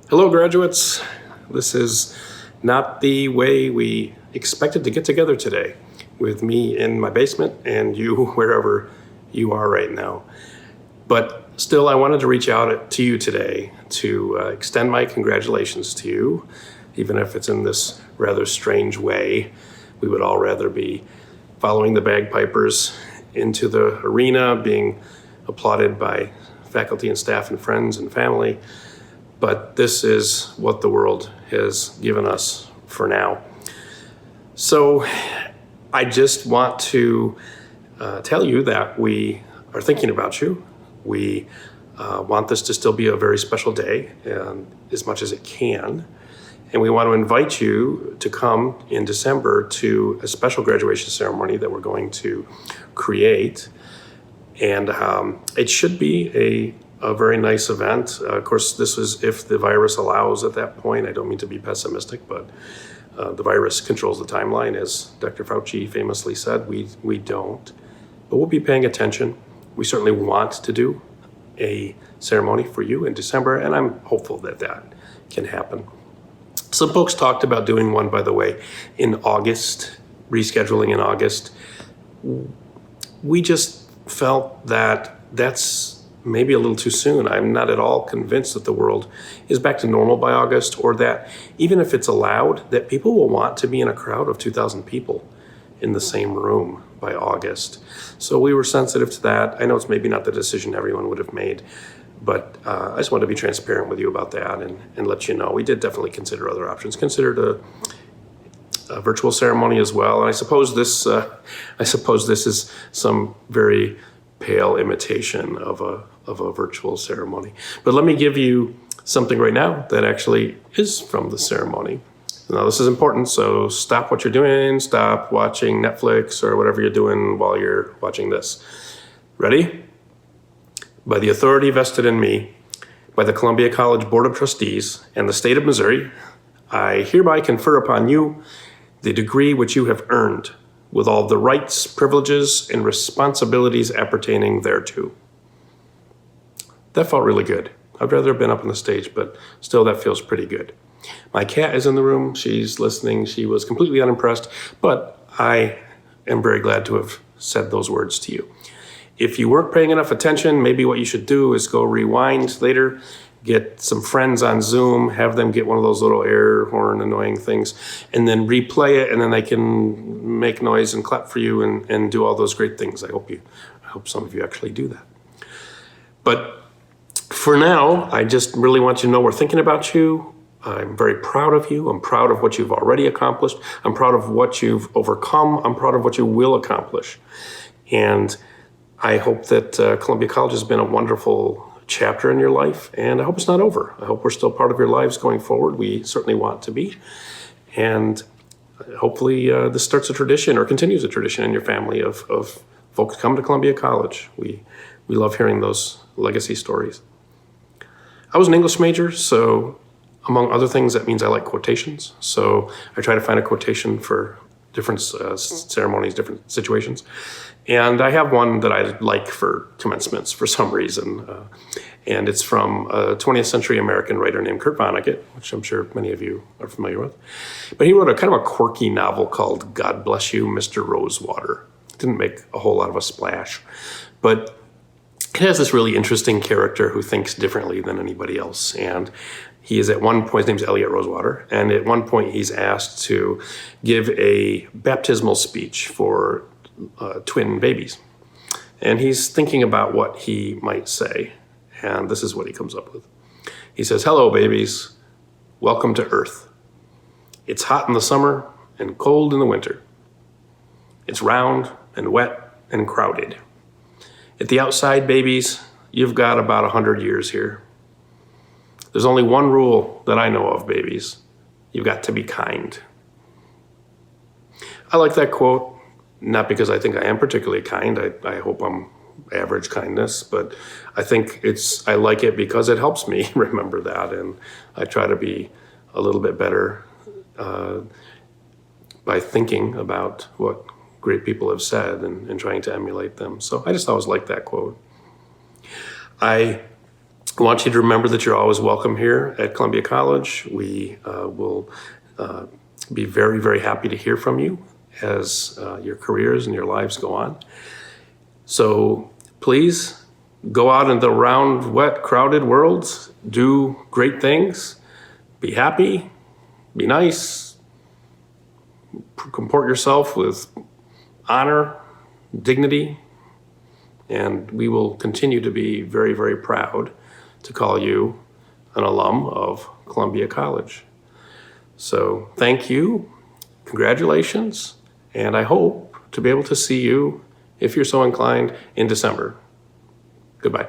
Hello, graduates. This is not the way we expected to get together today, with me in my basement and you wherever you are right now. But still, I wanted to reach out to you today to extend my congratulations to you, even if it's in this rather strange way. We would all rather be following the bagpipers into the arena, being applauded by faculty and staff and friends and family. But this is what the world has given us for now. So I just want to tell you that we are thinking about you. We want this to still be a very special day, and as much as it can. And we want to invite you to come in December to a special graduation ceremony that we're going to create. And it should be a very nice event. Of course, this is if the virus allows at that point. I don't mean to be pessimistic, but the virus controls the timeline. As Dr. Fauci famously said, we don't. But we'll be paying attention. We certainly want to do a ceremony for you in December, and I'm hopeful that that can happen. Some folks talked about doing one, by the way, in August, rescheduling in August. We just felt that that's maybe a little too soon. I'm not at all convinced that the world is back to normal by August, or that even if it's allowed, that people will want to be in a crowd of 2,000 people in the same room by August. So we were sensitive to that. I know it's maybe not the decision everyone would have made, but I just wanted to be transparent with you about that and let you know. We did definitely consider other options, considered a virtual ceremony as well. And I suppose this is some very pale imitation of a virtual ceremony. But let me give you something right now that actually is from the ceremony. Now, this is important, so stop what you're doing, stop watching Netflix or whatever you're doing while you're watching this. Ready? By the authority vested in me by the Columbia College Board of Trustees and the state of Missouri, I hereby confer upon you the degree which you have earned, with all the rights, privileges, and responsibilities appertaining thereto. That felt really good. I'd rather have been up on the stage, but still that feels pretty good. My cat is in the room. She's listening. She was completely unimpressed, but I am very glad to have said those words to you. If you weren't paying enough attention, maybe what you should do is go rewind later, get some friends on Zoom, have them get one of those little air horn annoying things, and then replay it, and then they can make noise and clap for you and do all those great things. I hope some of you actually do that. But for now, I just really want you to know we're thinking about you. I'm very proud of you. I'm proud of what you've already accomplished. I'm proud of what you've overcome. I'm proud of what you will accomplish. And I hope that Columbia College has been a wonderful chapter in your life, and I hope it's not over. I hope we're still part of your lives going forward. We certainly want to be. And hopefully this starts a tradition or continues a tradition in your family of folks come to Columbia College. We love hearing those legacy stories. I was an English major, so among other things, that means I like quotations. So I try to find a quotation for different ceremonies, different situations. And I have one that I like for commencements for some reason. And it's from a 20th century American writer named Kurt Vonnegut, which I'm sure many of you are familiar with. But he wrote a kind of a quirky novel called God Bless You, Mr. Rosewater. It didn't make a whole lot of a splash, but it has this really interesting character who thinks differently than anybody else. And he is at one point, his name's Elliot Rosewater, and at one point he's asked to give a baptismal speech for twin babies. And he's thinking about what he might say, and this is what he comes up with. He says, "Hello, babies. Welcome to Earth. It's hot in the summer and cold in the winter. It's round and wet and crowded. At the outside, babies, you've got about 100 years here. There's only one rule that I know of, babies. You've got to be kind." I like that quote, not because I think I am particularly kind. I hope I'm average kindness, but I like it because it helps me remember that, and I try to be a little bit better by thinking about what great people have said and trying to emulate them. So I just always like that quote. I I want you to remember that you're always welcome here at Columbia College. We will be very, very happy to hear from you as your careers and your lives go on. So please go out in the round, wet, crowded world, do great things, be happy, be nice, comport yourself with honor, dignity, and we will continue to be very, very proud to call you an alum of Columbia College. So thank you, congratulations, and I hope to be able to see you, if you're so inclined, in December. Goodbye.